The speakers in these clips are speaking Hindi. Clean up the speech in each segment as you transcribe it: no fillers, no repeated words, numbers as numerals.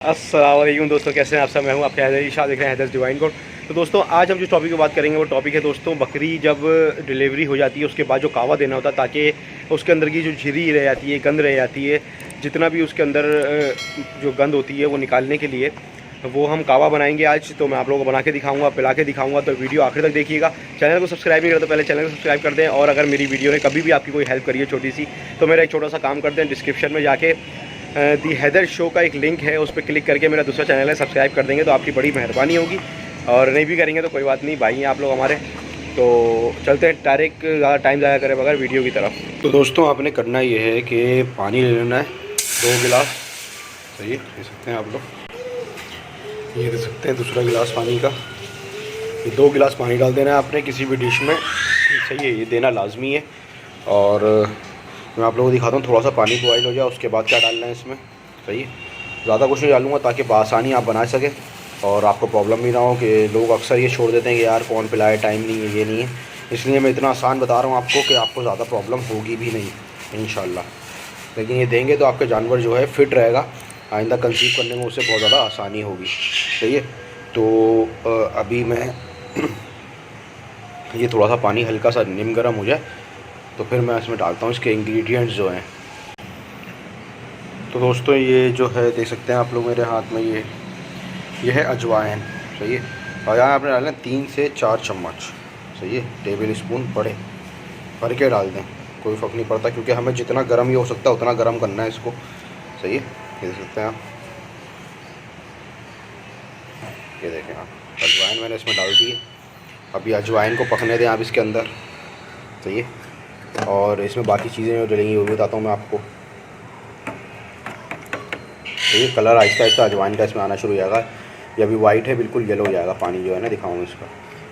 अस्सलाम वालेकुम दोस्तों, कैसे हैं आप सब। मैं हूं आपके हैदर शाह, देख रहे हैं हैदर्स डिवाइन कोड। तो दोस्तों आज हम जिस टॉपिक की बात करेंगे वो टॉपिक है दोस्तों बकरी जब डिलीवरी हो जाती है उसके बाद जो कावा देना होता है ताकि उसके अंदर की जो झिरी रह जाती है, गंद रह जाती है, जितना भी उसके अंदर जो गंद होती है वो निकालने के लिए वो हम कावा बनाएंगे आज। तो मैं आप लोगों को बना के दिखाऊंगा, पिला के दिखाऊंगा। तो वीडियो आखिर तक देखिएगा। चैनल को सब्सक्राइब नहीं करते पहले चैनल को सब्सक्राइब कर दें, और अगर मेरी वीडियो ने कभी भी आपकी कोई हेल्प करी है छोटी सी, तो मेरा एक छोटा सा काम करते हैं, डिस्क्रिप्शन में जाके दी हैदर शो का एक लिंक है, उस पर क्लिक करके मेरा दूसरा चैनल है सब्सक्राइब कर देंगे तो आपकी बड़ी मेहरबानी होगी। और नहीं भी करेंगे तो कोई बात नहीं, भाई हैं आप लोग हमारे। तो चलते हैं डायरेक्ट, ज़्यादा टाइम ज़ाया करें बगैर वीडियो की तरफ। तो दोस्तों आपने करना ये है कि पानी ले लेना है 2 गिलास। सही है, दे सकते हैं आप लोग, ये दे सकते हैं दूसरा गिलास पानी का। ये 2 गिलास पानी डाल देना है आपने किसी भी डिश में। सही है, ये देना लाजमी है। और मैं आप लोगों को दिखाता हूँ, थोड़ा सा पानी बॉइल हो जाए उसके बाद क्या डालना है इसमें। सही है, ज़्यादा कुछ नहीं डालूँगा ताकि बआसानी आप बना सकें और आपको प्रॉब्लम भी ना हो। कि लोग अक्सर ये छोड़ देते हैं कि यार कौन पिलाए, टाइम नहीं है, ये नहीं है। इसलिए मैं इतना आसान बता रहा हूँ आपको कि आपको ज़्यादा प्रॉब्लम होगी भी नहीं इंशाल्लाह। लेकिन ये देंगे तो आपका जानवर जो है फ़िट रहेगा, आइंदा कंसीव करने में उसे बहुत ज़्यादा आसानी होगी। सही है, तो अभी मैं ये थोड़ा सा पानी हल्का सा निम गर्म हो जाए तो फिर मैं इसमें डालता हूँ इसके इंग्रेडिएंट्स जो हैं। तो दोस्तों ये जो है देख सकते हैं आप लोग मेरे हाथ में, ये है अजवाइन। सही है, और यहाँ आपने डालना 3 से 4 चम्मच। सही है, टेबल स्पून बड़े भर के डाल दें, कोई फ़र्क नहीं पड़ता, क्योंकि हमें जितना गर्म ये हो सकता है उतना गर्म करना है इसको। सही है, ये देख सकते हैं आप, ये देखें आप, अजवाइन मैंने इसमें डाल दी है। अभी अजवाइन को पकने दें आप इसके अंदर। सही है, और इसमें बाकी चीज़ें जो डलेंगी वो भी बताता हूँ मैं आपको। तो ये कलर आहिस्ता आहिस्ता अजवाइन का इसमें आना शुरू हो जाएगा। ये अभी वाइट है, बिल्कुल येलो हो जाएगा पानी जो है ना, दिखाऊँ इसका।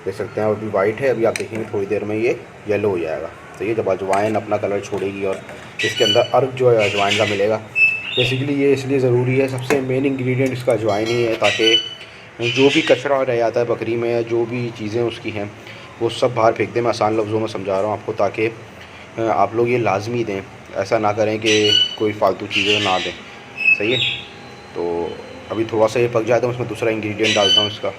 देख सकते हैं अभी वाइट है, अभी आप देखेंगे थोड़ी देर में ये येलो हो जाएगा। तो ये जब अजवाइन अपना कलर छोड़ेगी और इसके अंदर अर्क जो है अजवाइन का मिलेगा। बेसिकली ये इसलिए ज़रूरी है, सबसे मेन इंग्रेडिएंट इसका अजवाइन ही है, ताकि जो भी कचरा रह जाता है बकरी में या जो भी चीज़ें उसकी हैं वो सब बाहर फेंक दें। मैं आसान लफ्ज़ों में समझा रहा हूँ आपको, ताकि आप लोग ये लाजमी दें, ऐसा ना करें कि कोई फ़ालतू चीज़ें ना दें। सही है, तो अभी थोड़ा सा ये पक जाए तो उसमें दूसरा इंग्रेडिएंट डालता हूँ इसका।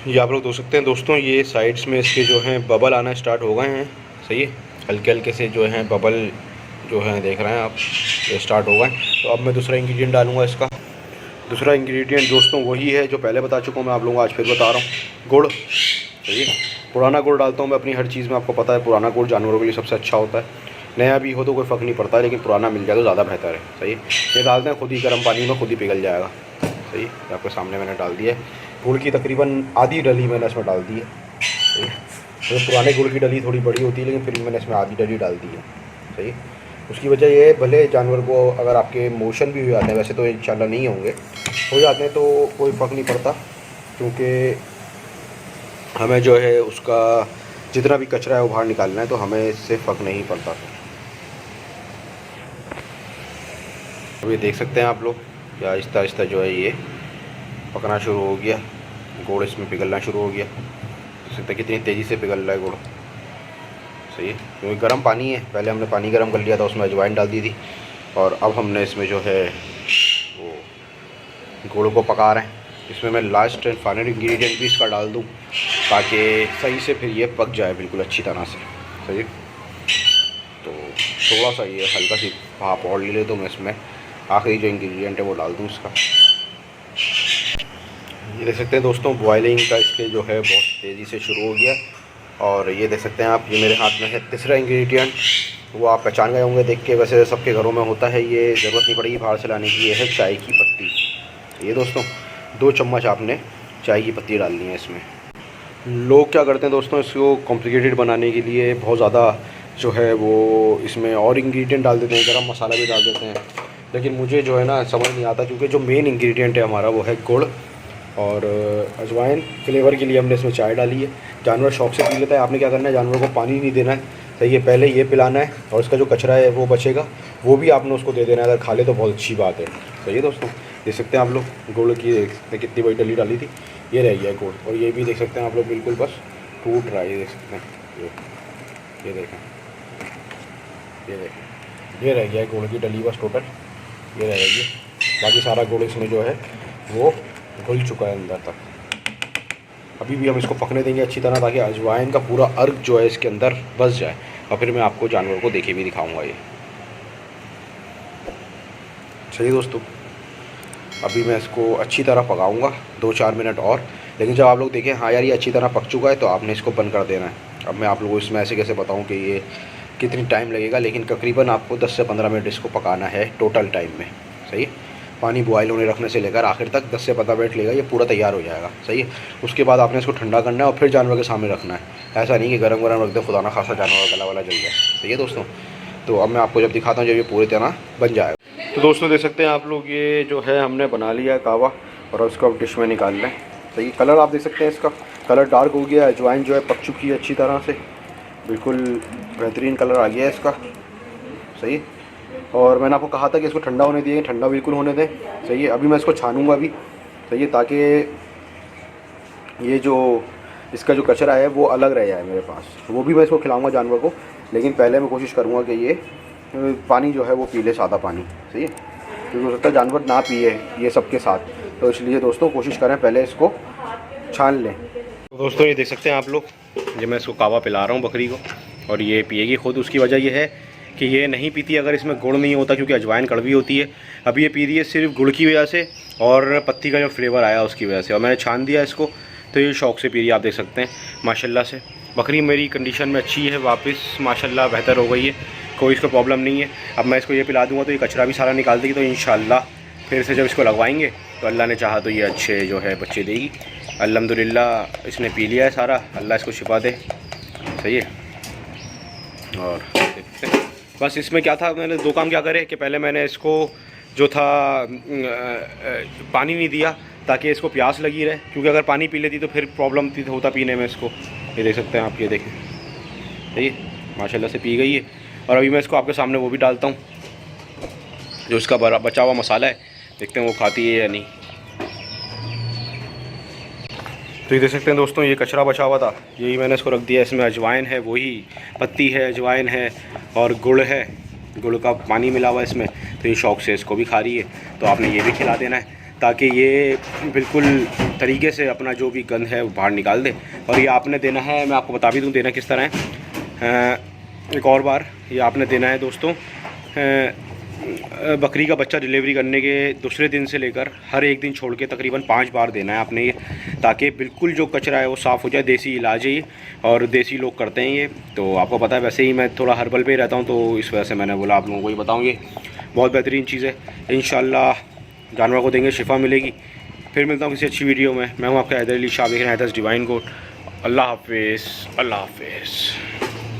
ये आप लोग देख सकते हैं दोस्तों, ये साइड्स में इसके जो हैं बबल आना स्टार्ट हो गए हैं। सही है, हल्के हल्के से जो हैं बबल जो हैं देख रहे हैं आप, ये स्टार्ट हो गए। तो अब मैं दूसरा इंग्रेडिएंट डालूँगा इसका। दूसरा इंग्रेडिएंट दोस्तों वही है जो पहले बता चुका हूँ, मैं आप लोगों को आज फिर बता रहा हूँ, गुड़। सही है, पुराना गुड़ डालता हूँ मैं अपनी हर चीज़ में, आपको पता है पुराना गुड़ जानवरों के लिए सबसे अच्छा होता है। नया भी हो तो कोई फ़र्क नहीं पड़ता है, लेकिन पुराना मिल जाए तो ज़्यादा बेहतर है। सही है, ये डालते हैं खुद ही गर्म पानी में, खुद ही पिघल जाएगा। सही है, आपके सामने मैंने डाल दिया है। गुड़ की तकरीबन आधी डली मैंने इसमें डाल दी है। सही है, तो पुराने गुड़ की डली थोड़ी बड़ी होती है, लेकिन फिर भी मैंने इसमें आधी डली डाल दी है। सही है, उसकी वजह ये है, भले जानवर को अगर आपके मोशन भी हो जाते हैं, वैसे तो इंशाल्लाह नहीं होंगे, हो जाते हैं तो कोई फ़र्क नहीं पड़ता, क्योंकि हमें जो है उसका जितना भी कचरा है वो बाहर निकालना है, तो हमें इससे फ़र्क नहीं पड़ता। अब ये देख सकते हैं आप लोग कि आहिस्ता आहिस्ता जो है ये पकना शुरू हो गया, गुड़ इसमें पिघलना शुरू हो गया। देख सकते हैं कितनी तेज़ी से पिघल रहा है गुड़। सही है, क्योंकि गर्म पानी है, पहले हमने पानी गर्म कर लिया था, उसमें अजवाइन डाल दी थी, और अब हमने इसमें जो है वो गुड़ को पका रहे हैं। इसमें मैं लास्ट एंड फाइनल इंग्रेडिएंट भी इसका डाल दूँ ताकि सही से फिर ये पक जाए बिल्कुल अच्छी तरह से। सही है, तो थोड़ा सा ये हल्का सी भाप और ले ले तो मैं इसमें आखिरी जो इंग्रेडिएंट है वो डाल दूँ इसका। ये देख सकते हैं दोस्तों बॉयलिंग का इसके जो है बहुत तेज़ी से शुरू हो गया, और ये देख सकते हैं आप, ये मेरे हाथ में है तीसरा इंग्रेडिएंट। वो आप पहचान गए होंगे देख के, वैसे सबके घरों में होता है, ये ज़रूरत नहीं पड़ेगी बाहर से लाने की। ये है चाय की पत्ती। ये दोस्तों 2 चम्मच आपने चाय की पत्ती डालनी है इसमें। लोग क्या करते हैं दोस्तों, इसको कॉम्प्लिकेटेड बनाने के लिए बहुत ज़्यादा जो है वो इसमें और इंग्रेडिएंट डाल देते हैं, गरम मसाला भी डाल देते हैं, लेकिन मुझे जो है ना समझ नहीं आता, क्योंकि जो मेन इंग्रेडिएंट है हमारा वो है गुड़ और अजवाइन। फ्लेवर के लिए हमने इसमें चाय डाली है। जानवर शौक से पी लेता है, आपने क्या करना है, जानवर को पानी नहीं देना है। सही है, पहले ये पिलाना है, और इसका जो कचरा है वो बचेगा वो भी आपने उसको दे देना है, अगर खा ले तो बहुत अच्छी बात है। सही है दोस्तों, देख सकते हैं आप लोग गुड़ की कितनी बड़ी डली डाली थी, ये रह गया गुड़, और ये भी देख सकते हैं आप लोग बिल्कुल बस टूट रहा है। ये देख सकते हैं, ये देखें, ये देखें, ये रह गया है गुड़ की डली बस टोटल, ये रह गई है। बाकी सारा गुड़ इसमें जो है वो घुल चुका है अंदर तक। अभी भी हम इसको पकने देंगे अच्छी तरह ताकि अजवाइन का पूरा अर्क जो है इसके अंदर बस जाए, और फिर मैं आपको जानवर को देखे भी दिखाऊंगा ये। सही दोस्तों, अभी मैं इसको अच्छी तरह पकाऊंगा 2-4 मिनट और, लेकिन जब आप लोग देखें हाँ यार ये अच्छी तरह पक चुका है तो आपने इसको बंद कर देना है। अब मैं आप लोगों को इसमें ऐसे कैसे बताऊं कि ये कितनी टाइम लगेगा, लेकिन तकरीबन आपको 10 से 15 मिनट इसको पकाना है टोटल टाइम में। सही है, पानी बॉयल होने रखने से लेकर आखिर तक 10 से 15 मिनट लेगा, ये पूरा तैयार हो जाएगा। सही है, उसके बाद आपने इसको ठंडा करना है और फिर जानवर के सामने रखना है। ऐसा नहीं कि गरम गरम रख दे खुदा ना खासा जानवर का गला वाला जल जाए। सही है दोस्तों, तो अब मैं आपको जब दिखाता हूँ जब ये पूरी तरह बन जाएगा। तो दोस्तों देख सकते हैं आप लोग, ये जो है हमने बना लिया है कावा और उसको अब डिश में निकाल लें। सही, कलर आप देख सकते हैं, इसका कलर डार्क हो गया है, अजवाइन जो है पक चुकी है अच्छी तरह से, बिल्कुल बेहतरीन कलर आ गया है इसका। सही, और मैंने आपको कहा था कि इसको ठंडा होने दिए, ठंडा बिल्कुल होने दें। सही है, अभी मैं इसको छानूंगा अभी। सही है, ताकि ये जो इसका जो कचरा है वो अलग रह जाए मेरे पास, वो भी मैं इसको खिलाऊंगा जानवर को, लेकिन पहले मैं कोशिश करूँगा कि ये पानी जो है वो पी ले, सादा पानी। सही है, क्योंकि हो सकता है जानवर ना पिए ये सबके साथ, तो इसलिए दोस्तों कोशिश करें पहले इसको छान लें। तो दोस्तों ये देख सकते हैं आप लोग, जब मैं इसको कावा पिला रहा हूँ बकरी को और ये पिएगी खुद। उसकी वजह ये है कि ये नहीं पीती अगर इसमें गुड़ नहीं होता, क्योंकि अजवाइन कड़वी होती है। अभी ये पी रही है सिर्फ गुड़ की वजह से और पत्ती का जो फ्लेवर आया उसकी वजह से, और मैंने छान दिया इसको तो ये शौक़ से पी रही है। आप देख सकते हैं माशाल्लाह से बकरी मेरी कंडीशन में अच्छी है, वापस माशाल्लाह बेहतर हो गई है, कोई इसको प्रॉब्लम नहीं है। अब मैं इसको ये पिला दूँगा तो ये कचरा भी सारा निकाल देगी, तो इंशाल्लाह फिर से जब इसको लगवाएंगे तो अल्लाह ने चाहा तो ये अच्छे जो है बच्चे देगी। अल्हम्दुलिल्लाह इसने पी लिया है सारा, अल्लाह इसको शिफा दे। सही है, और देखते हैं बस इसमें क्या था, मैंने 2 काम क्या करे कि पहले मैंने इसको जो था पानी नहीं दिया ताकि इसको प्यास लगी रहे, क्योंकि अगर पानी पी लेती तो फिर प्रॉब्लम होता पीने में इसको। ये देख सकते हैं आप, ये देखें, सही है माशाल्लाह से पी गई है। और अभी मैं इसको आपके सामने वो भी डालता हूँ जो इसका बचा हुआ मसाला है, देखते हैं वो खाती है या नहीं। तो ये देख सकते हैं दोस्तों, ये कचरा बचा हुआ था, यही मैंने इसको रख दिया। इसमें अजवाइन है, वही पत्ती है, अजवाइन है और गुड़ है, गुड़ का पानी मिला हुआ है इसमें, तो ये शौक़ से इसको भी खा रही है। तो आपने ये भी खिला देना है ताकि ये बिल्कुल तरीके से अपना जो भी गंद है वो बाहर निकाल दे। और ये आपने देना है, मैं आपको बता भी दूँ देना किस तरह है। एक और बार ये आपने देना है दोस्तों, बकरी का बच्चा डिलीवरी करने के दूसरे दिन से लेकर हर एक दिन छोड़ के तकरीबन 5 बार देना है आपने ये, ताकि बिल्कुल जो कचरा है वो साफ़ हो जाए। देसी इलाज है ये और देसी लोग करते हैं ये, तो आपको पता है वैसे ही मैं थोड़ा हर्बल पे रहता हूँ, तो इस वजह से मैंने बोला आप लोगों को ही बताऊँ। ये बहुत बेहतरीन चीज़ है, इंशाल्लाह जानवर को देंगे शिफा मिलेगी। फिर मिलता हूँ किसी अच्छी वीडियो में। मैं हूँ आपका हैदर अली शाह, देख रहे हैं हैदर्स डिवाइन गोट। अल्लाह हाफिज़, अल्लाह हाफिज़।